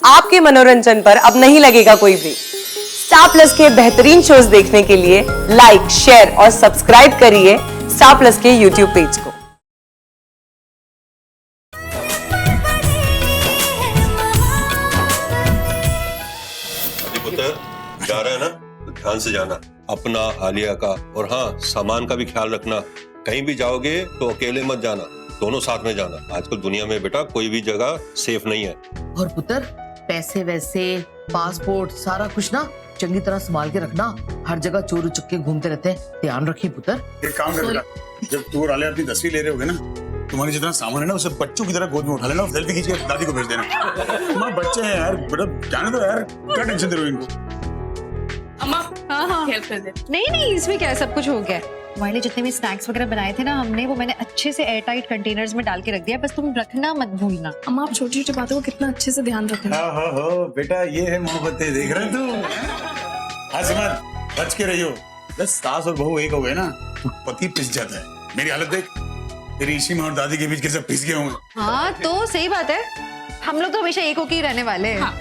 आपके मनोरंजन पर अब नहीं लगेगा कोई ब्रेक। स्टार प्लस के बेहतरीन शोज देखने के लिए लाइक, शेयर और सब्सक्राइब करिए स्टार प्लस के यूट्यूब पेज को। पुत्र जा रहा है ना, तो ध्यान से जाना, अपना, आलिया का, और हाँ, सामान का भी ख्याल रखना। कहीं भी जाओगे तो अकेले मत जाना, दोनों साथ में जाना। आजकल दुनिया में बेटा कोई भी जगह सेफ नहीं है। और पुत्र, पैसे वैसे, पासपोर्ट, सारा कुछ ना चंगी तरह संभाल के रखना। हर जगह चोर उचक्के घूमते रहते हैं, ध्यान रखिए पुत्र। एक काम कर बेटा, जब तू और आलिया अपनी 10वीं ले रहे होगे ना, तुम्हारी जितना सामान है ना उसे बच्चों की तरह गोद में उठा लेना और सेल्फी खींच के दादी को भेज देना। तुम्हारे बच्चे हैं यार, बेटा जाने दो यार, क्या टेंशन दे रहे हो इनको। अम्मा हाँ हेल्प कर दे। नहीं इसमें क्या है, सब कुछ हो गया। तुम्हारे लिए जितने भी स्नैक्स वगैरह बनाए थे ना हमने, वो मैंने अच्छे से एयर टाइट कंटेनर्स में डाल के रख दिया, बस तुम रखना मत भूलना। अम्मा आप छोटी छोटी बातों को कितना अच्छे से ध्यान रखना। हो बेटा, ये है मोहब्बतें, देख रहे तू। हाँ सिमर, बच के रहियो, बस सास और बहू एक हो गए ना तो पति पिस जाता है। मेरी हालत देख, तेरी इसी माँ और दादी के बीच कैसे पिस गया हूँ। हाँ तो सही बात है, हम लोग तो हमेशा एक होके ही रहने वाले हैं। हाँ।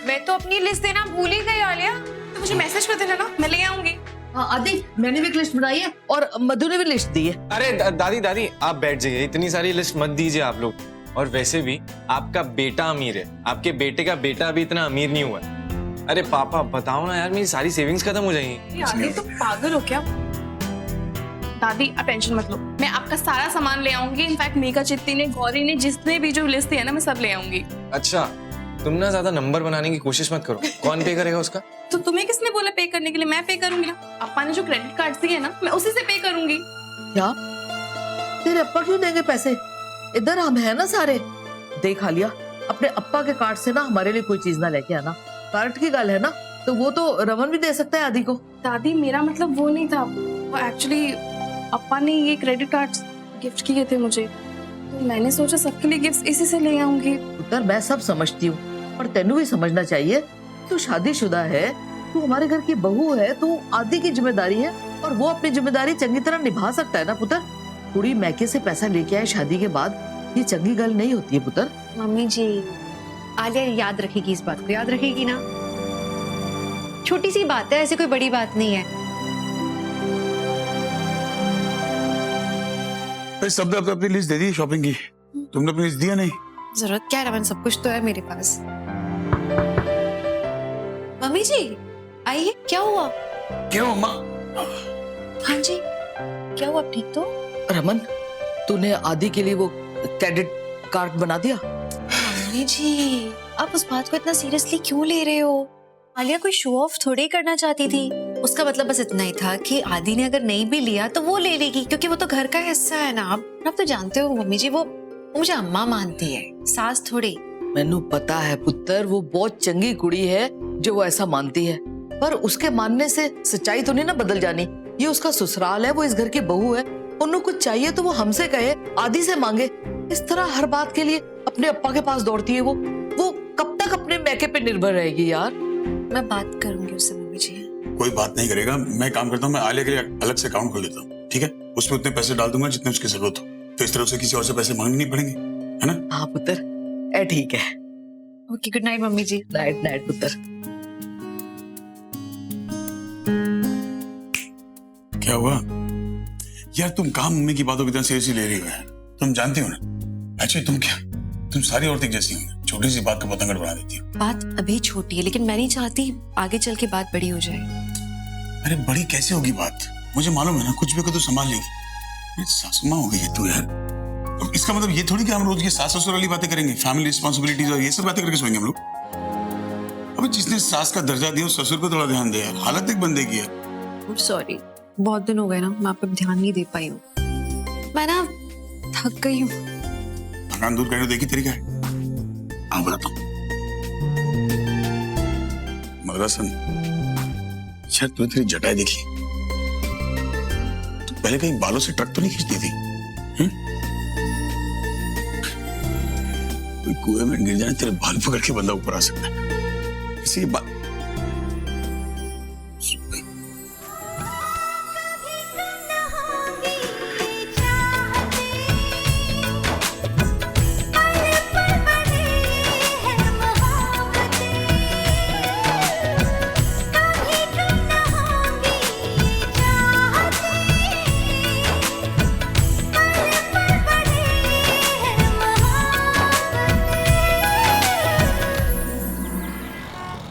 मैं तो अपनी लिस्ट देना भूल ही गई आलिया, तो मुझे मैसेज कर देना ना, मैं ले आऊंगी। हाँ आदि, मैंने भी एक लिस्ट बनाई है और मधु ने भी लिस्ट दी है। अरे दादी आप बैठ जाइए, इतनी सारी लिस्ट मत दीजिए आप लोग। और वैसे भी आपका बेटा अमीर है, आपके बेटे का बेटा अभी इतना अमीर नहीं हुआ है। अरे पापा बताओ ना यार, मेरी सारी सेविंग्स खत्म हो जाएंगी। आलिया तो पागल हो क्या? दादी आप टेंशन मत लो, मैं आपका सारा सामान ले आऊंगी। इनफैक्ट मीका, चित्ती ने, गौरी ने जितने भी जो लिस्ट है ना, मैं सब ले आऊंगी। अच्छा, तुम ना ज्यादा नंबर बनाने की कोशिश मत करो। कौन पे करेगा उसका? तो तुम्हें किसने बोला पे करने के लिए? मैं पे करूंगी ना। अप्पा ने जो क्रेडिट कार्ड दिए ना, मैं उसी से पे करूंगी। क्या तेरे अप्पा क्यों देंगे पैसे? इधर हम है ना सारे। देख आलिया, अपने अप्पा के कार्ड से ना हमारे लिए कोई चीज ना लेके आना। कार्ड की गल है ना, तो वो तो रमन भी दे सकता है आदि को। दादी मेरा मतलब वो नहीं था, वो एक्चुअली अप्पा ने ये क्रेडिट कार्ड्स गिफ्ट किए थे मुझे, तो मैंने सोचा सबके लिए गिफ्ट इसी से ले आऊंगी। पुत्र मैं सब समझती हूँ, पर तेनू भी समझना चाहिए, तू शादीशुदा है, तू हमारे घर की बहू है, तू आदि की जिम्मेदारी है और वो अपनी जिम्मेदारी चंगी तरह निभा सकता है ना पुत्र। कुड़ी मैके से पैसा लेके आए शादी के बाद, ये चंगी गल नहीं होती है पुत्र। मम्मी जी, आलिया याद रखेगी, इस बात को याद रखेगी ना। छोटी सी बात है, ऐसी कोई बड़ी बात नहीं है। सब ने अपनी लिस्ट दे दी शॉपिंग की, तुमने अपनी लिस्ट दिया नहीं? जरूरत क्या है रमन, सब कुछ तो है मेरे पास। मम्मी जी आइए, क्या हुआ? क्यों अम्मा? हाँ जी क्या हुआ, ठीक तो? रमन, तूने आदि के लिए वो क्रेडिट कार्ड बना दिया? मम्मी जी आप उस बात को इतना सीरियसली क्यों ले रहे हो? आलिया कोई शो ऑफ थोड़ी करना चाहती थी, उसका मतलब बस इतना ही था कि आदि ने अगर नहीं भी लिया तो वो ले लेगी, क्योंकि वो तो घर का हिस्सा है ना। आप तो जानते हो मम्मी जी, वो मुझे अम्मा मानती है, सास थोड़ी। मैनू पता है पुत्र, वो बहुत चंगी कुड़ी है जो वो ऐसा मानती है, पर उसके मानने से सच्चाई तो नहीं ना बदल जानी। ये उसका ससुराल है, वो इस घर की बहू है, उन्हें कुछ चाहिए तो वो हमसे कहे, आदि से मांगे। इस तरह हर बात के लिए अपने अप्पा के पास दौड़ती है वो कब तक अपने मैके पे निर्भर रहेगी यार? मैं बात करूंगी उससे मम्मी जी। कोई बात नहीं करेगा, मैं काम करता हूँ, मैं आलिया के लिए अलग से अकाउंट खोल लेता हूँ, ठीक है? उसमें उतने पैसे डाल दूंगा जितने उसकी जरूरत हो, तो इस तरह से किसी और से पैसे मांगने नहीं पड़ेंगे, है ना? हाँ पुत्र, ए ठीक है। ओके, गुड नाइट मम्मी जी। नाइट नाइट पुत्र। क्या हुआ यार, तुम काम मम्मी की बातों की तरह सीरियसली ले रही हो यार? तुम जानती हो ना, एक्चुअली तुम सारी औरतें जैसी हो, छोटी सी बात को पतंगड़ बना देती हो। बात अभी छोटी है, लेकिन मैं नहीं चाहती आगे चल के बात बड़ी हो जाए। अरे बड़ी कैसे होगी बात? मुझे मालूम है ना, कुछ भी को तो संभाल लेगी। सासू माँ हो गई है तू यार। तो इसका मतलब ये थोड़ी कि हम रोज ये सास ससुर वाली बातें करेंगे, फैमिली रिस्पॉन्सिबिलिटीज और ये सब बातें करके सोएंगे हम लोग। अबे जिसने सास का दर्जा दिया उस ससुर को थोड़ा ध्यान दे यार, हालत एक बंदे की है। सॉरी, बहुत दिन हो गए ना, मैं आप पे ध्यान नहीं दे पाई हूँ। मैं ना थक गई हूँ। थकान दूर करने का देखी तरीका है, हाँ बताता हूँ। मदरसन शायद तूने तेरी जटाई देखी, तो पहले कहीं बालों से ट्रक तो नहीं खींचती थी? कोई कुएं में गिर जाए तेरे बाल पकड़ के बंदा ऊपर आ सकता है। इसी बात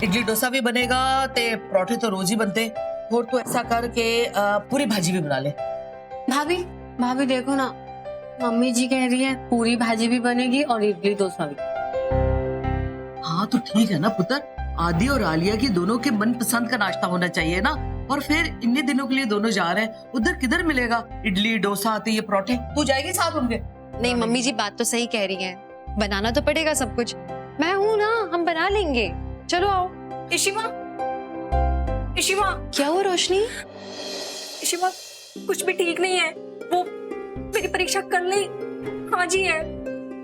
इडली डोसा भी बनेगा ते पराठे तो रोज ही बनते। और तो ऐसा कर के पूरी भाजी भी बना ले। भाभी भाभी देखो ना, मम्मी जी कह रही है पूरी भाजी भी बनेगी और इडली डोसा भी। हाँ तो ठीक है ना पुत्र, आदि और आलिया की दोनों के मनपसंद का नाश्ता होना चाहिए ना। और फिर इतने दिनों के लिए दोनों जा रहे हैं, उधर किधर मिलेगा इडली डोसा आते ये पराठे? तू जाएगी साथ उनके? नहीं मम्मी जी बात तो सही कह रही हैं, बनाना तो पड़ेगा सब कुछ। मैं हूँ ना, हम बना लेंगे। चलो आओ। इशिमा, इशिमा, क्या हुआ रोशनी? इशिमा, कुछ भी ठीक नहीं है। वो मेरी परीक्षा कल नहीं आज ही है।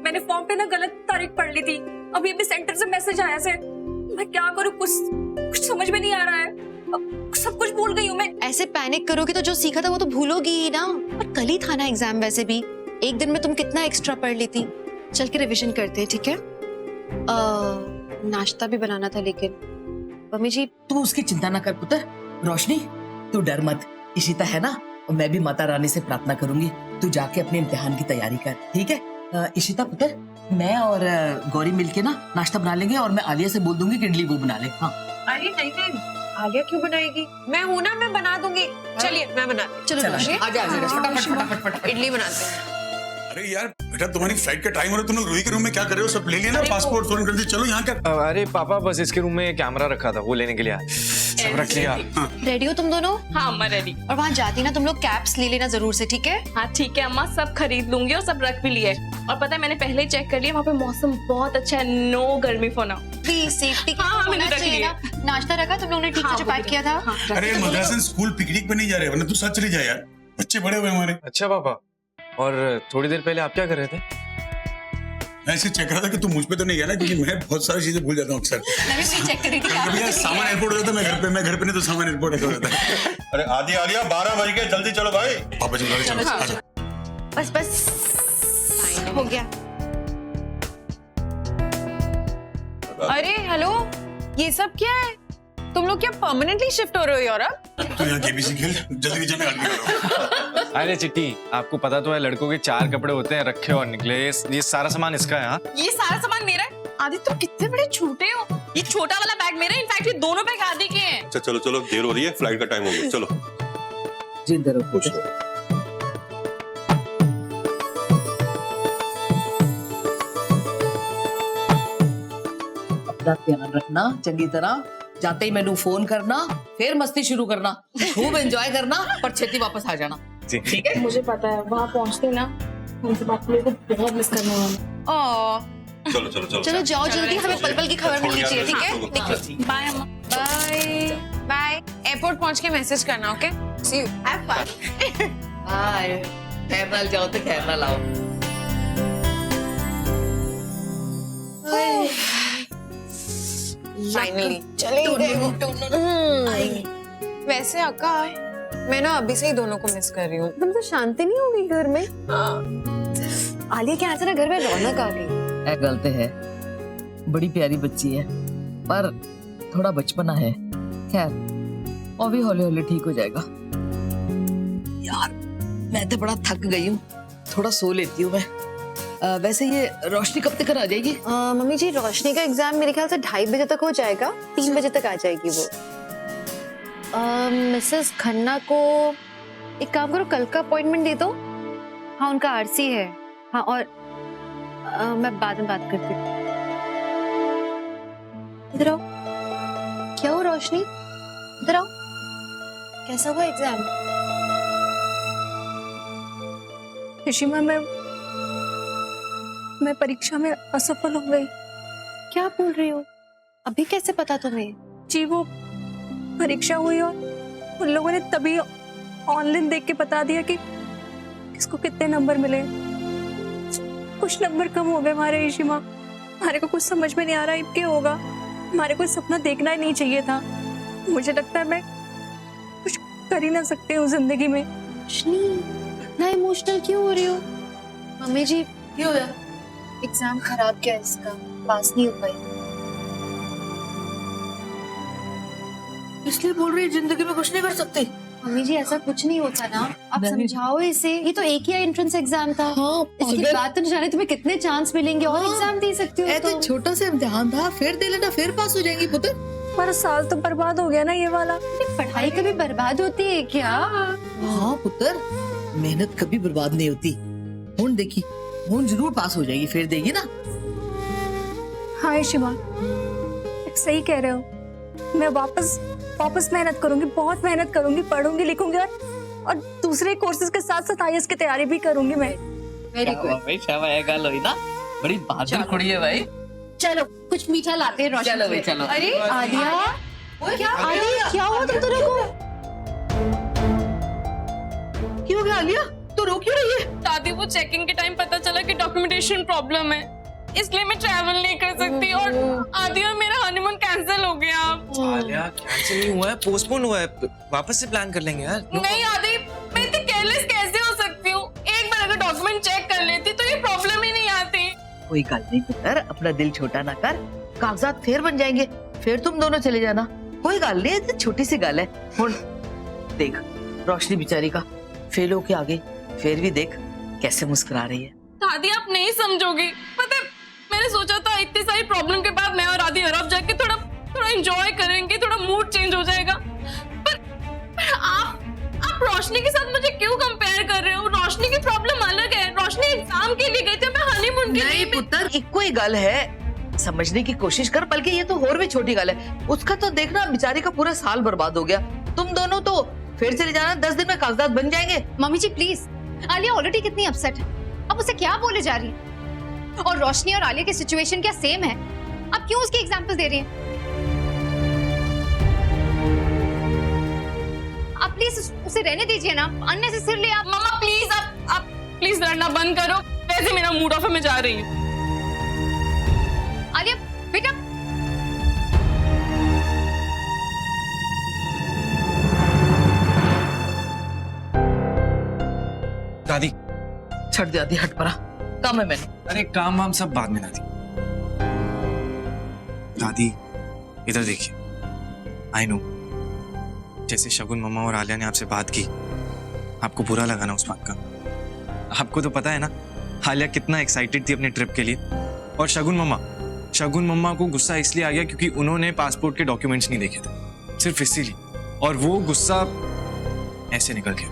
मैंने फॉर्म पे ना गलत तारीख पढ़ ली थी। अभी अभी सेंटर से मैसेज आया से। मैं क्या करूँ, कुछ समझ में नहीं आ रहा है। अब सब कुछ भूल गई हूँ मैं। ऐसे पैनिक करोगे तो जो सीखा था वो तो भूलोगी ही ना। और कल ही था ना एग्जाम, वैसे भी एक दिन में तुम कितना एक्स्ट्रा पढ़ लेती। चल के रिवीजन करते हैं, ठीक है? नाश्ता भी बनाना था लेकिन मम्मी जी। तू उसकी चिंता ना कर पुत्र। रोशनी तू डर मत, इशिता है ना, और मैं भी माता रानी से प्रार्थना करूंगी। तू जाके अपने इम्तिहान की तैयारी कर, ठीक है? इशिता पुत्र, मैं और गौरी मिलके ना नाश्ता बना लेंगे और मैं आलिया से बोल दूंगी कि इडली वो बना ले। हाँ अरे नहीं नहीं, आलिया क्यों बनाएगी? मैं हूँ ना, मैं बना दूंगी। चलिए मैं बनाती। चलो रोशनी, आजा फटाफट फटाफट। इडली बनाते हैं। अरे यार बेटा, तुम्हारी फ्लाइट का टाइम हो रहा है, तुम लोग रूही के रूम में क्या कर रहे हो? सब ले लिया ना, पासपोर्ट फोन कर दिया, चलो यहाँ क्या? अरे पापा बस इसके रूम में कैमरा रखा था, वो लेने के लिए आया। सब रख लिया। रेडी हो तुम दोनों? हाँ अम्मा रेडी। और वहाँ जाती ना तुम लोग कैप्स ले लेना जरूर से, ठीक है? हाँ ठीक है अम्मा, सब खरीद लूंगी और सब रख भी लिए। और पता है मैंने पहले ही चेक कर लिया, वहाँ पे मौसम बहुत अच्छा है। नो गर्मी फॉर नाउ। प्लीज सेफ्टी के हाँ, मैंने होना रख चाहिए लिया। ना। नाश्ता रखा तुम लोगों ने ठीक से जो पैक किया था? अरे मद्रासन स्कूल पिकनिक पे नहीं जा रहे, वरना तू साथ चले जा यार, बच्चे बड़े हुए हमारे। अच्छा पापा, और थोड़ी देर पहले आप क्या कर रहे थे? मैं ऐसे चेक कर रहा था कि तू मुझ पे तो नहीं गया ना, क्योंकि मैं बहुत सारी चीजें भूल जाता हूँ अक्सर। मैं भी वही चेक कर रही थी। कभी यार सामान एयरपोर्ट हो जाता है, मैं घर पे नहीं तो सामान एयरपोर्ट हो जाता है। अरे आदि आलिया 12 बज गए, जल्दी चलो भाई। पापा चलो आजा। बस बस हो गया। अरे हेलो, ये सब क्या है? तुम लोग क्या परमानेंटली शिफ्ट हो रहे हो यूरोप? तू यहाँ केबीसी खेल, जल्दी जाने गाड़ी निकालो। अरे चिट्टी, आपको पता तो है लड़कों के 4 कपड़े होते हैं रखे और निकले। ये सारा सामान इसका है। हाँ ये सारा सामान मेरा है। आदि तुम कितने बड़े छोटे हो। ये छोटा वाला बैग मेरा है, इनफैक्ट ये दोनों बैग आदि के हैं। अच्छा चलो चलो, देर हो रही है, फ्लाइट का टाइम हो गया, चलो। जिंदा रहो खुश रहो। अपना ध्यान रखना चंगी तरह। जाते ही मैनू फोन करना, फिर मस्ती शुरू करना, खूब एंजॉय करना, पर छेती वापस आ जाना। ठीक है, मुझे पता है वहाँ पहुँचते ना उनसे बात मेरे को बहुत मिस करने वाला। चलो चलो चलो चलो जाओ जल्दी, हमें पल पल की खबर मिलनी चाहिए, ठीक है? निकलो। बाय अम्मा। Bye bye. एयरपोर्ट पहुंच के मैसेज करना, okay? See you, have fun. Hi, खैर नाल जाओ तो खैर नाल आओ। फाइनली चले गए। वैसे आकाश, मैं ना अभी से ही दोनों को मिस कर रही हूँ। तुम तो शांति नहीं होगी घर में। आलिया के आने घर में रौनक आ गई। ऐ गलत है, बड़ी प्यारी बच्ची है, पर थोड़ा बचपना है। खैर और भी हौले हौले ठीक हो जाएगा। यार मैं तो बड़ा थक गई हूँ, थोड़ा सो लेती हूँ मैं। वैसे ये रोशनी कब तक आ जाएगी? मम्मी जी रोशनी का एग्जाम मेरे ख्याल से 2:30 बजे तक हो जाएगा, 3 बजे तक आ जाएगी वो। मिसेस खन्ना को एक काम करो, कल का अपॉइंटमेंट दे दो। हाँ उनका आरसी है। हाँ और मैं बाद में बात करती हूँ। इधर आओ। क्या हो रोशनी, इधर आओ। कैसा हुआ एग्जाम? इशिमा, मैं परीक्षा में असफल हो गई। क्या बोल रही हो? अभी कैसे पता तुम्हें? जी वो परीक्षा हुई और उन लोगों ने तभी ऑनलाइन देख के बता दिया कि किसको कितने नंबर मिले। कुछ नंबर कम हो गए हमारे इशिमा। हमारे को कुछ समझ में नहीं आ रहा है क्या होगा। हमारे को सपना देखना ही नहीं चाहिए था। मुझे लगता है मैं कुछ कर ही ना सकती हूँ जिंदगी में। रोशनी इतना इमोशनल क्यों हो रही हो? मम्मी जी क्यों हुआ? एग्जाम खराब गया इसका, पास नहीं हो पाई। इसलिए बोल रही है जिंदगी में कुछ नहीं कर सकती। मम्मी जी ऐसा कुछ नहीं होता ना, आप समझाओ इसे। ये तो एक ही एंट्रेंस एग्जाम था। हाँ, इसकी बात तो नहीं जाने तुम्हें कितने चांस मिलेंगे और एग्जाम दे सकती हो। तो छोटा सा इम्तिहान था, फिर दे लेना, फिर पास हो जाएंगी पुत्र। हमारा साल तो बर्बाद हो गया ना ये वाला। पढ़ाई कभी बर्बाद होती है क्या? हाँ पुत्र, मेहनत कभी बर्बाद नहीं होती। होन देखी, होन जरूर पास हो जाएगी, फिर देगी ना। हाँ ईशिमा, सही कह रहे हो। मैं वापस मेहनत करूंगी, बहुत मेहनत करूंगी, पढ़ूंगी लिखूंगी और दूसरे कोर्सेज के साथ साथ IAS की तैयारी भी करूंगी मैं। वेरी गुड भाई शाबाश, गल हुई ना, बड़ी बहादुर कुड़ी है भाई। चलो कुछ मीठा लाते हैं रोशनी। चलो भाई, चलो। अरे आलिया, क्या हुआ तुम दोनों को? क्यों हो गया आलिया? तो रो क्यों रही है? दादी वो चेकिंग के टाइम पता चला कि डॉक्यूमेंटेशन प्रॉब्लम है, इसलिए मैं ट्रैवल नहीं कर सकती और आदि और मेरा हनीमून कैंसिल हो गया। आलिया कैंसिल नहीं हुआ है, पोस्टपोन हुआ है, वापस से प्लान कर लेंगे यार। नहीं आदि, मैं इतनी केयरलेस कैसे हो सकती हूँ? एक बार अगर डॉक्यूमेंट चेक कर लेती तो ये प्रॉब्लम ही नहीं आती। कोई गल नहीं पुत्र, अपना दिल छोटा ना कर, कागजात फिर बन जाएंगे, फिर तुम दोनों चले जाना। कोई गल नहीं, ये छोटी सी गल है। हुन देख, रोशनी बेचारी का फेल होके आ गई, फिर भी देख कैसे मुस्कुरा रही है। दादी आप नहीं समझोगी, पता है मैंने सोचा था इतनी सारी प्रॉब्लम के बाद मैं और आदि अरब जाके थोड़ा एंजॉय करेंगे, थोड़ा मूड चेंज हो जाएगा। पर आप रोशनी के साथ मुझे क्यों कंपेयर कर रहे हो? रोशनी की प्रॉब्लम अलग है, रोशनी एग्जाम के लिए गई थी, मैं हनीमून के लिए। पुत्र इको ही गल है, समझने की कोशिश कर, बल्कि ये तो और भी छोटी गल है। उसका तो देखना बेचारी का पूरा साल बर्बाद हो गया, तुम दोनों तो फिर चले जाना, 10 दिन में कागजात बन जाएंगे। Mummy ji please, Alia already कितनी अपसेट है, अब उसे क्या बोले जा रही है? और रोशनी और आलिया की सिचुएशन क्या सेम है? आप क्यों उसकी एग्जांपल दे रही हैं? आप प्लीज उसे रहने दीजिए ना, अननेसेसरली आप। मम्मा प्लीज आप प्लीज लड़ना बंद करो, वैसे मेरा मूड ऑफ है, मैं जा रही हूँ। आलिया बेटा, दादी छड़ दे आदि, हट पड़ा, काम है मैंने। अरे काम वाम सब बाद में दादी। दादी इधर देखिए, आई नो जैसे शगुन मम्मा और आलिया ने आपसे बात की, आपको बुरा लगा ना उस बात का। आपको तो पता है ना आलिया कितना एक्साइटेड थी अपने ट्रिप के लिए, और शगुन मम्मा को गुस्सा इसलिए आ गया क्योंकि उन्होंने पासपोर्ट के डॉक्यूमेंट्स नहीं देखे थे, सिर्फ इसीलिए, और वो गुस्सा ऐसे निकल गया।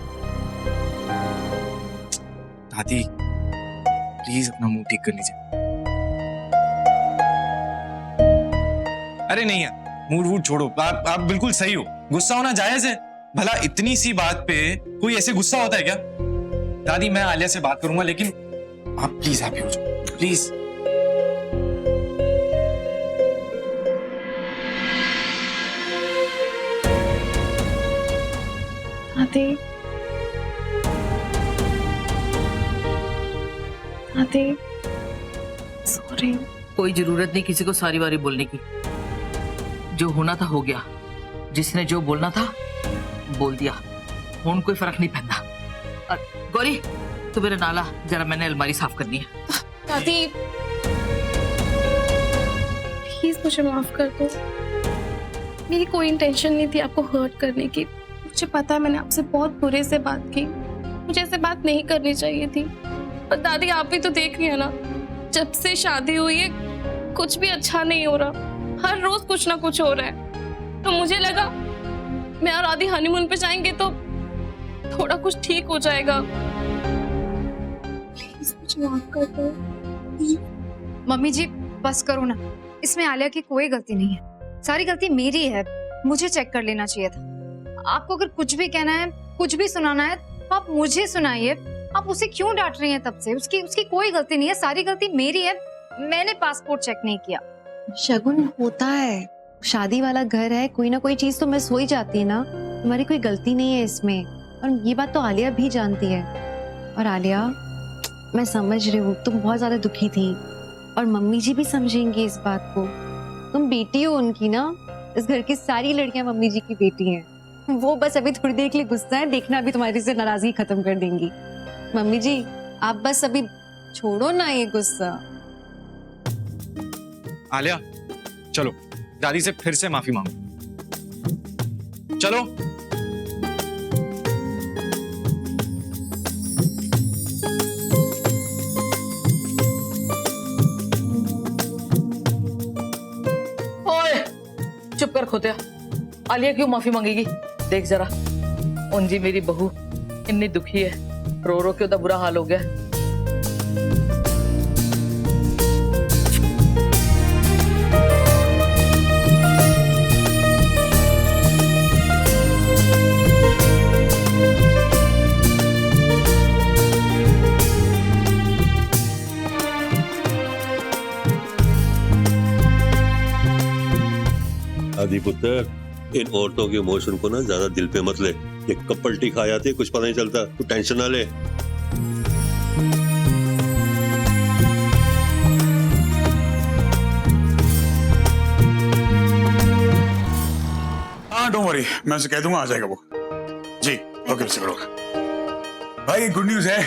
दादी प्लीज अपना मुंह ठीक कर लीजिए। अरे नहीं यार, मूड वूड छोड़ो, आप बिल्कुल सही हो, गुस्सा होना जायज है, भला इतनी सी बात पे कोई ऐसे गुस्सा होता है क्या? दादी मैं आलिया से बात करूंगा, लेकिन आप प्लीज हैप्पी हो जाओ, प्लीज। आदि सॉरी। कोई जरूरत नहीं किसी को सारी बारी बोलने की, जो होना था हो गया, जिसने जो बोलना था बोल दिया, हुन कोई फर्क नहीं पैंदा। और गौरी तू मेरा नाला, जरा मैंने अलमारी साफ करनी है। दादी प्लीज मुझे माफ कर दो, मेरी कोई इंटेंशन नहीं थी आपको हर्ट करने की। मुझे पता है मैंने आपसे बहुत बुरे से बात की, मुझे ऐसे बात नहीं करनी चाहिए थी। पर दादी आप भी तो देख रही है ना, जब से शादी हुई है कुछ भी अच्छा नहीं हो रहा, हर रोज कुछ ना कुछ हो रहा है। तो मुझे लगा मैं और आदि हनीमून पे जाएंगे तो थोड़ा कुछ ठीक हो जाएगा। प्लीज मुझे माफ कर दो। मम्मी जी बस करो ना, इसमें आलिया की कोई गलती नहीं है, सारी गलती मेरी है, मुझे चेक कर लेना चाहिए था। आपको अगर कुछ भी कहना है, कुछ भी सुनाना है तो आप मुझे सुनाइए, आप उसे क्यों डांट रही हैं तब से? उसकी कोई गलती नहीं है, सारी गलती मेरी है, मैंने पासपोर्ट चेक नहीं किया। शगुन होता है, शादी वाला घर है, कोई ना कोई चीज तो मिस हो ही जाती है ना, तुम्हारी कोई गलती नहीं है इसमें, और ये बात तो आलिया भी जानती है। और आलिया मैं समझ रही हूँ तुम बहुत ज्यादा दुखी थी, और मम्मी जी भी समझेंगी इस बात को, तुम बेटी हो उनकी ना, इस घर की सारी लड़कियां मम्मी जी की बेटी हैं, वो बस अभी थोड़ी देर के लिए गुस्सा है, देखना अभी तुम्हारी से नाराजगी खत्म कर देंगी। मम्मी जी आप बस अभी छोड़ो ना ये गुस्सा। आलिया चलो दादी से फिर से माफी मांगो, चलो। चुप कर खोतिया, आलिया क्यों माफी मांगेगी? देख जरा, उंजी मेरी बहू इतनी दुखी है, रो रो के उदा बुरा हाल हो गया। आदि पुत्र, इन औरतों के इमोशन को ना ज्यादा दिल पे मत ले। ये कब पलटी खा जाती है कुछ पता नहीं चलता। तू टेंशन ना ले। हाँ डोंट वरी, मैं उसे कह दूंगा आ जाएगा वो। जी ओके मिस्टर ग्रोवर। भाई गुड न्यूज है।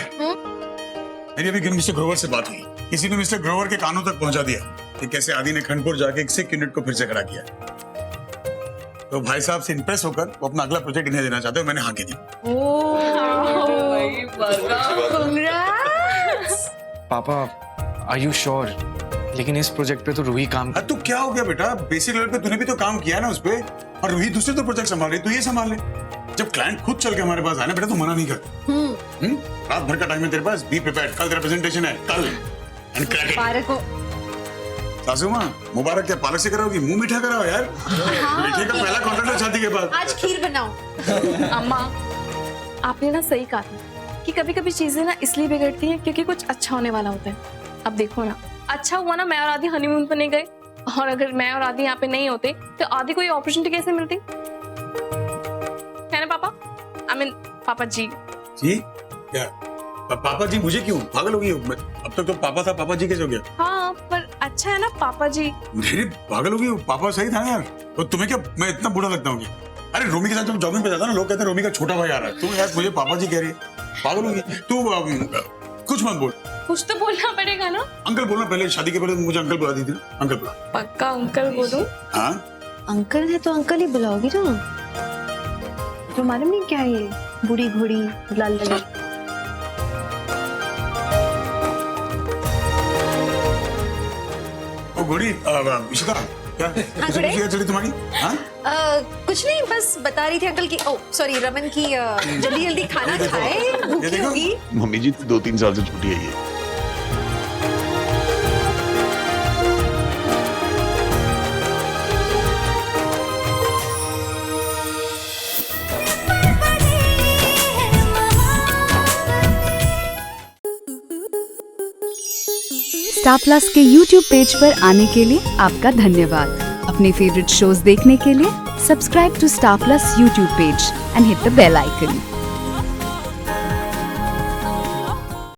मेरी अभी मिस्टर ग्रोवर से बात हुई। किसी ने मिस्टर ग्रोवर के कानों तक पहुंचा दिया कि कैसे आदि ने खंडपुर जाके एक सिक यूनिट को फिर से खड़ा किया। तो भाई साहब से इंप्रेस होकर वो अपना अगला प्रोजेक्ट इन्हें देना चाहते हो। मैंने हाँ की दी। पापा आर यू श्योर? लेकिन इस प्रोजेक्ट पे तो रूही काम तू क्या हो गया बेटा? बेसिक लेवल पे तूने भी तो काम किया ना उस पे, और रूही दूसरे तो प्रोजेक्ट संभाल रही, तू ये संभाल ले। जब क्लाइंट खुद चल के हमारे पास आए ना बेटा, तो मना नहीं करता। रात भर का टाइम है तेरे पास, बी प्रिपेयर्ड। कल तेरा प्रेजेंटेशन है, कल एंड क्रैक इट। सासू माँ मुबारक, क्या पालक से कराओगी? मुंह मीठा कराओ यार। मीठे का पहला कॉन्ट्रैक्ट है शादी के बाद। आज खीर बनाओ। अम्मा, आपने ना सही कहा था कि कभी कभी चीजें ना इसलिए बिगड़ती हैं क्योंकि कुछ अच्छा होने वाला होता है। अब देखो ना, अच्छा हुआ ना मैं और आदि हनीमून पर नहीं गए, और अगर मैं और आदि यहाँ पे नहीं होते तो आदि को ये अपॉर्चुनिटी कैसे मिलती? है ना पापा? आई मीन पापा जी। जी क्या? पापा जी मुझे क्यों? पागल हो गई? अब तक तो पापा था, पापा जी कैसे हो गया? हाँ पर अच्छा है ना पापा जी। मेरे पागल हो गई, पापा सही था यार। तो तुम्हें क्या मैं इतना बुरा लगता हूँ? अरे रोमी के साथ जब जॉगिंग पे जाता ना, लोग कहते हैं रोमी का छोटा भाई आ रहा है। तू यार मुझे पापा जी कह रही है, पागल हो गई तू। कुछ मत बोल। कुछ तो बोलना पड़ेगा ना। अंकल बोलना, पहले शादी के पहले मुझे अंकल बुला दी थी। अंकल बुला। पक्का अंकल बोलूं? हाँ अंकल है तो अंकल ही बुलाओगी ना। तो मालूम नहीं क्या ये बूढ़ी घोड़ी लाल लगी। ओ घोड़ी इशिता, क्या चली तुम्हारी? हाँ कुछ नहीं, बस बता रही थी अंकल की, ओ सॉरी रमन की, जल्दी जल्दी खाना खाए, भूखी होगी। मम्मी जी 2-3 साल से छुट्टी है ये। स्टार प्लस के YouTube पेज पर आने के लिए आपका धन्यवाद। अपने फेवरेट शोज देखने के लिए subscribe to Star Plus YouTube page and hit the bell icon.